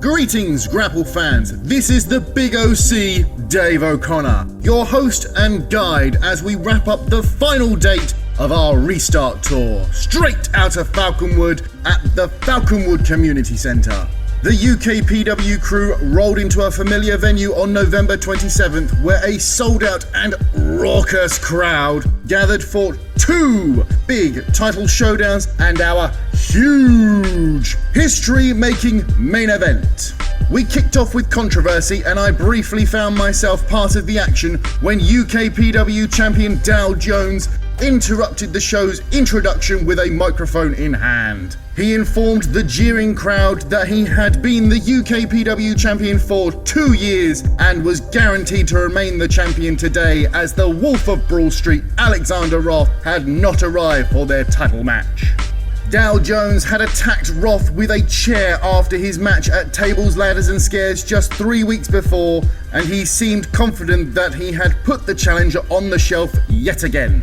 Greetings, Grapple fans. This is the Big OC, Dave O'Connor, your host and guide as we wrap up the final date of our restart tour, straight out of Falconwood at the Falconwood Community Centre. The UKPW crew rolled into a familiar venue on November 27th where a sold-out and raucous crowd gathered for two big title showdowns and our huge history-making main event. We kicked off with controversy and I briefly found myself part of the action when UKPW champion Dow Jones interrupted the show's introduction with a microphone in hand. He informed the jeering crowd that he had been the UKPW champion for 2 years and was guaranteed to remain the champion today as the Wolf of Broad Street, Alexander Roth, had not arrived for their title match. Dow Jones had attacked Roth with a chair after his match at Tables, Ladders and Scares just 3 weeks before, and he seemed confident that he had put the challenger on the shelf yet again,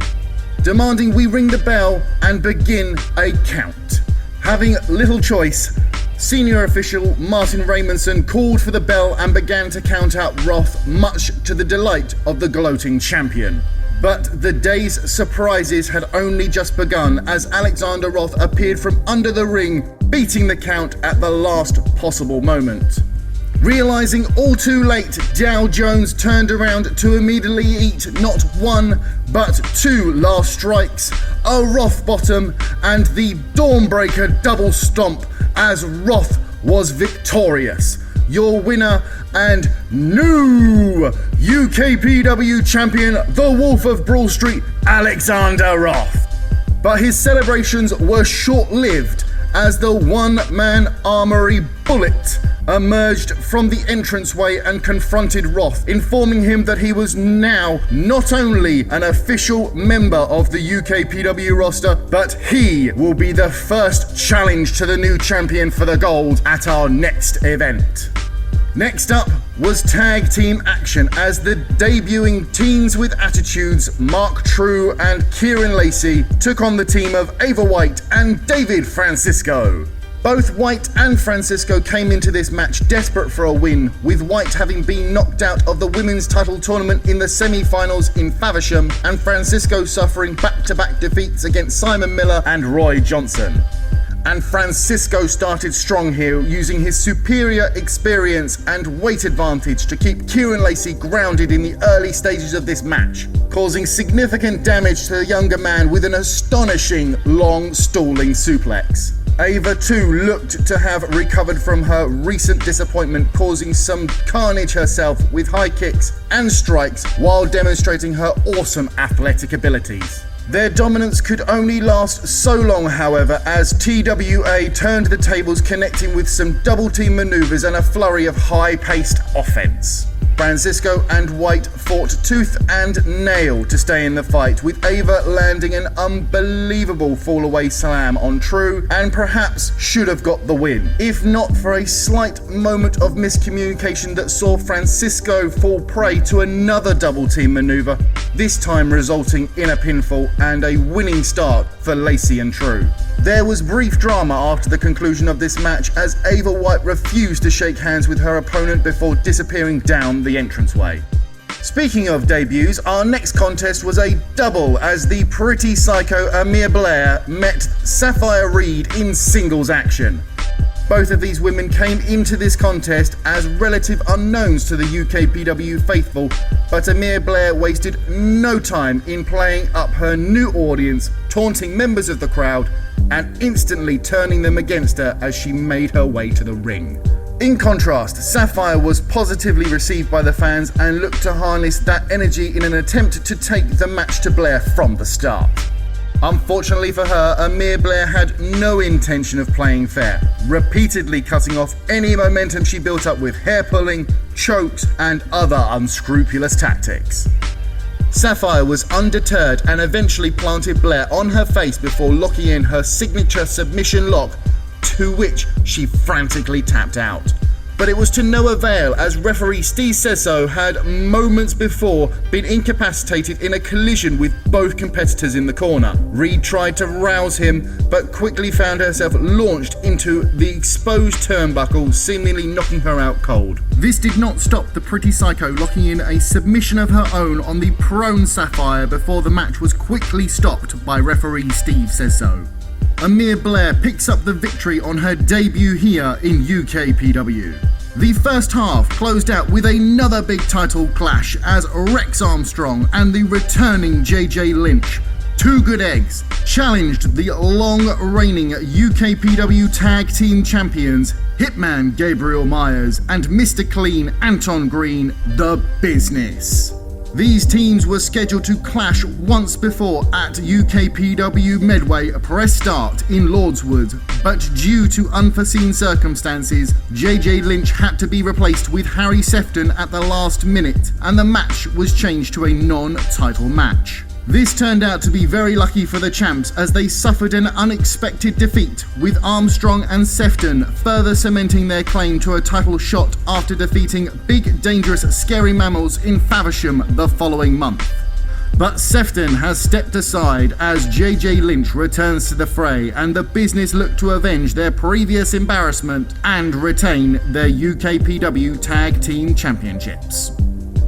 demanding we ring the bell and begin a count. Having little choice, senior official Martin Raymondson called for the bell and began to count out Roth, much to the delight of the gloating champion. But the day's surprises had only just begun as Alexander Roth appeared from under the ring, beating the count at the last possible moment. Realising all too late, Dow Jones turned around to immediately eat not one, but two last strikes, a Roth bottom, and the Dawnbreaker double stomp as Roth was victorious. Your winner and new UKPW champion, the Wolf of Broad Street, Alexander Roth. But his celebrations were short-lived as the one-man armory Bullet emerged from the entranceway and confronted Roth, informing him that he was now not only an official member of the UKPW roster, but he will be the first challenge to the new champion for the gold at our next event. Next up was tag team action as the debuting Teens with Attitudes, Mark True and Kieran Lacey, took on the team of Ava White and David Francisco. Both White and Francisco came into this match desperate for a win, with White having been knocked out of the women's title tournament in the semi-finals in Faversham and Francisco suffering back-to-back defeats against Simon Miller and Roy Johnson. And Francisco started strong here, using his superior experience and weight advantage to keep Kieran Lacey grounded in the early stages of this match, causing significant damage to the younger man with an astonishing long stalling suplex. Ava too looked to have recovered from her recent disappointment, causing some carnage herself with high kicks and strikes while demonstrating her awesome athletic abilities. Their dominance could only last so long, however, as TWA turned the tables, connecting with some double team maneuvers and a flurry of high-paced offense. Francisco and White fought tooth and nail to stay in the fight, with Ava landing an unbelievable fall-away slam on True and perhaps should have got the win, if not for a slight moment of miscommunication that saw Francisco fall prey to another double team maneuver, this time resulting in a pinfall and a winning start for Lacey and True. There was brief drama after the conclusion of this match as Ava White refused to shake hands with her opponent before disappearing down the entranceway. Speaking of debuts, our next contest was a double as the pretty psycho Amira Blair met Safire Reed in singles action. Both of these women came into this contest as relative unknowns to the UKPW faithful, but Amira Blair wasted no time in playing up her new audience, taunting members of the crowd and instantly turning them against her as she made her way to the ring. In contrast, Safire was positively received by the fans and looked to harness that energy in an attempt to take the match to Blair from the start. Unfortunately for her, Amira Blair had no intention of playing fair, repeatedly cutting off any momentum she built up with hair pulling, chokes, and other unscrupulous tactics. Safire was undeterred and eventually planted Blair on her face before locking in her signature submission lock, to which she frantically tapped out. but it was to no avail as referee Steve Sesso had moments before been incapacitated in a collision with both competitors in the corner. Reed tried to rouse him, but quickly found herself launched into the exposed turnbuckle, seemingly knocking her out cold. This did not stop the Pretty Psycho locking in a submission of her own on the prone Safire before the match was quickly stopped by referee Steve Sesso. Amira Blair picks up the victory on her debut here in UKPW. The first half closed out with another big title clash as Rex Armstrong and the returning JJ Lynch, Two Good Eggs, challenged the long-reigning UKPW Tag Team Champions Hitman Gabriel Myers and Mr. Clean Anton Green, The Business. These teams were scheduled to clash once before at UKPW Medway Press Start in Lordswood, but due to unforeseen circumstances, JJ Lynch had to be replaced with Harry Sefton at the last minute, and the match was changed to a non-title match. This turned out to be very lucky for the champs as they suffered an unexpected defeat, with Armstrong and Sefton further cementing their claim to a title shot after defeating Big Dangerous Scary Mammals in Faversham the following month. But Sefton has stepped aside as JJ Lynch returns to the fray, and the Business look to avenge their previous embarrassment and retain their UKPW Tag Team Championships.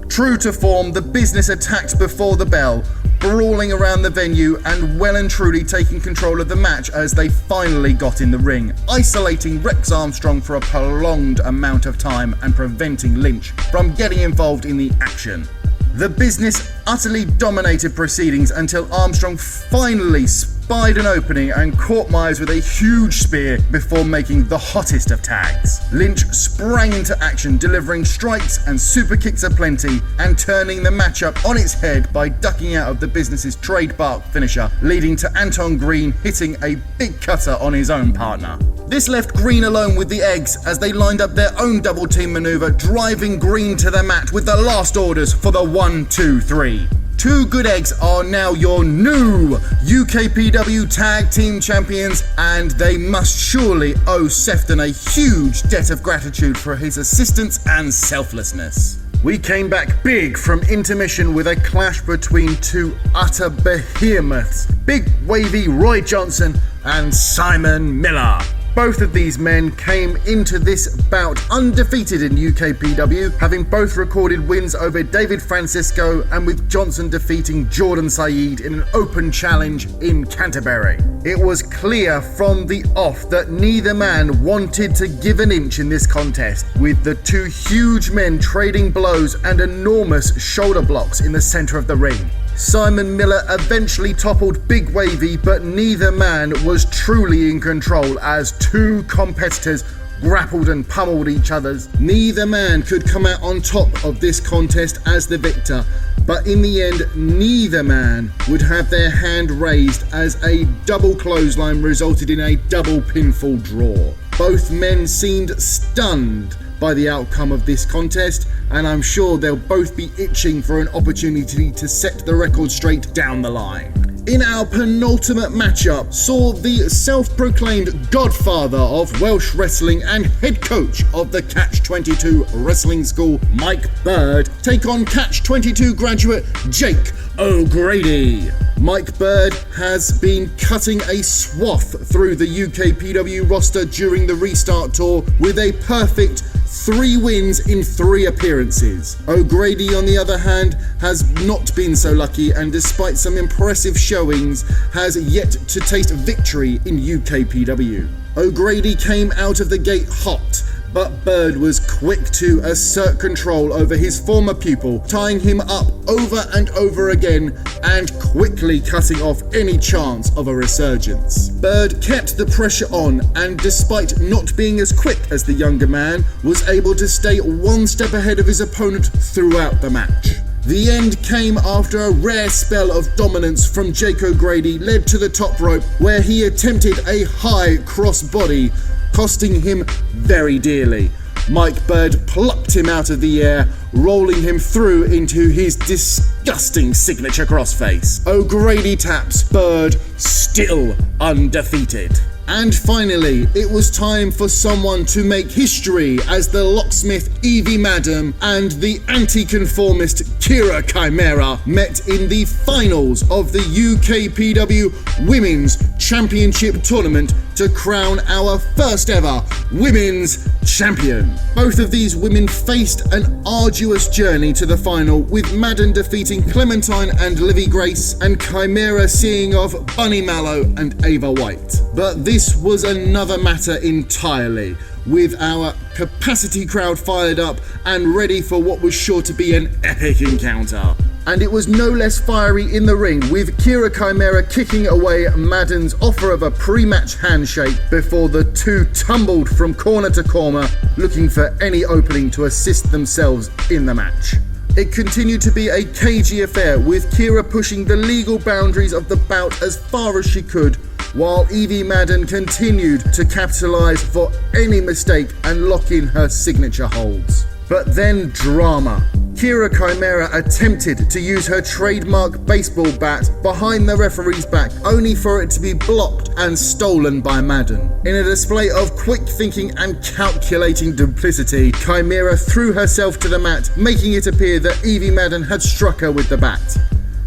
True to form, the Business attacked before the bell, brawling around the venue and well and truly taking control of the match as they finally got in the ring, isolating Rex Armstrong for a prolonged amount of time and preventing Lynch from getting involved in the action. The Business utterly dominated proceedings until Armstrong finally spied an opening and caught Myers with a huge spear before making the hottest of tags. Lynch sprang into action, delivering strikes and super kicks aplenty and turning the matchup on its head by ducking out of the Business's trademark finisher, leading to Anton Green hitting a big cutter on his own partner. This left Green alone with the Eggs as they lined up their own double team maneuver, driving Green to the mat with the last orders for the 1-2-3. Two Good Eggs are now your new UKPW Tag Team Champions, and they must surely owe Sefton a huge debt of gratitude for his assistance and selflessness. We came back big from intermission with a clash between two utter behemoths, Big Wavy Roy Johnson and Simon Miller. Both of these men came into this bout undefeated in UKPW, having both recorded wins over David Francisco and with Johnson defeating Jordan Saeed in an open challenge in Canterbury. It was clear from the off that neither man wanted to give an inch in this contest, with the two huge men trading blows and enormous shoulder blocks in the centre of the ring. Simon Miller eventually toppled Big Wavy, but neither man was truly in control as two competitors grappled and pummeled each other. Neither man could come out on top of this contest as the victor, but in the end, neither man would have their hand raised as a double clothesline resulted in a double pinfall draw. Both men seemed stunned by the outcome of this contest, and I'm sure they'll both be itching for an opportunity to set the record straight down the line. In our penultimate matchup, saw the self-proclaimed godfather of Welsh wrestling and head coach of the Catch-22 wrestling school, Mike Bird, take on Catch-22 graduate Jake O'Grady. Mike Bird has been cutting a swath through the UKPW roster during the Restart Tour with a perfect 3 wins in 3 appearances. O'Grady, on the other hand, has not been so lucky, and despite some impressive showings, has yet to taste victory in UKPW. O'Grady came out of the gate hot, but Bird was quick to assert control over his former pupil, tying him up over and over again and quickly cutting off any chance of a resurgence. Bird kept the pressure on, and despite not being as quick as the younger man, was able to stay one step ahead of his opponent throughout the match. The end came after a rare spell of dominance from Jake O'Grady led to the top rope, where he attempted a high crossbody, costing him very dearly. Mike Bird plucked him out of the air, rolling him through into his disgusting signature crossface. O'Grady taps, Bird still undefeated. And finally, it was time for someone to make history as the locksmith Evie Madden and the anti-conformist Chimera met in the finals of the UKPW Women's Championship Tournament to crown our first ever Women's Champion. Both of these women faced an arduous journey to the final, with Madden defeating Clementine and Livy Grace, and Chimera seeing off Bunny Mallow and Ava White. But this was another matter entirely, with our capacity crowd fired up and ready for what was sure to be an epic encounter. And it was no less fiery in the ring, with Chimera kicking away Madden's offer of a pre-match handshake before the two tumbled from corner to corner, looking for any opening to assist themselves in the match. It continued to be a cagey affair, with Kira pushing the legal boundaries of the bout as far as she could, while Evie Madden continued to capitalise for any mistake and lock in her signature holds. But then drama. Chimera attempted to use her trademark baseball bat behind the referee's back, only for it to be blocked and stolen by Madden. In a display of quick thinking and calculating duplicity, Chimera threw herself to the mat, making it appear that Evie Madden had struck her with the bat.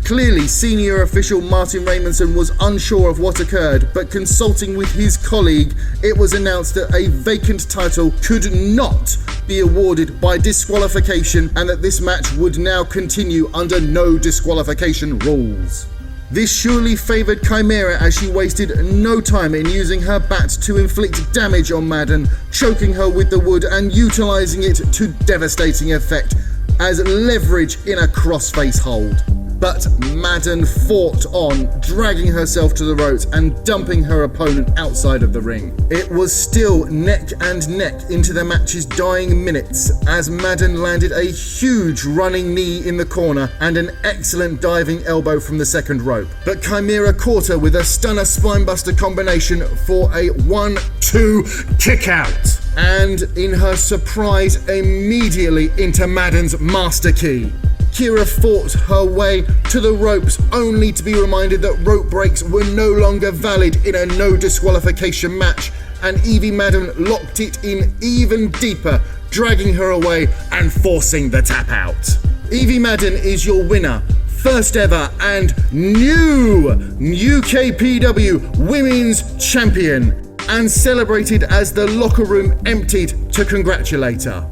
Clearly, senior official Martin Raymondson was unsure of what occurred, but consulting with his colleague, it was announced that a vacant title could not be awarded by disqualification, and that this match would now continue under no disqualification rules. This surely favoured Chimera, as she wasted no time in using her bat to inflict damage on Madden, choking her with the wood and utilising it to devastating effect as leverage in a crossface hold. But Madden fought on, dragging herself to the ropes and dumping her opponent outside of the ring. It was still neck and neck into the match's dying minutes, as Madden landed a huge running knee in the corner and an excellent diving elbow from the second rope. But Chimera caught her with a stunner spinebuster combination for a 1-2 kick out. And in her surprise, immediately into Madden's master key. Kira fought her way to the ropes, only to be reminded that rope breaks were no longer valid in a no disqualification match, and Evie Madden locked it in even deeper, dragging her away and forcing the tap out. Evie Madden is your winner, first ever and new UKPW Women's Champion, and celebrated as the locker room emptied to congratulate her.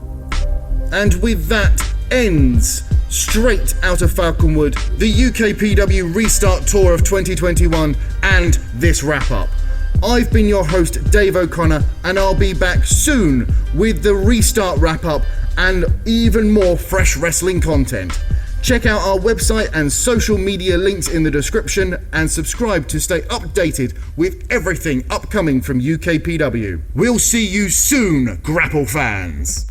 And with that ends Straight Outta Falconwood, the UKPW Restart Tour of 2021, and this wrap-up. I've been your host, Dave O'Connor, and I'll be back soon with the Restart wrap-up and even more fresh wrestling content. Check out our website and social media links in the description, and subscribe to stay updated with everything upcoming from UKPW. We'll see you soon, Grapple fans!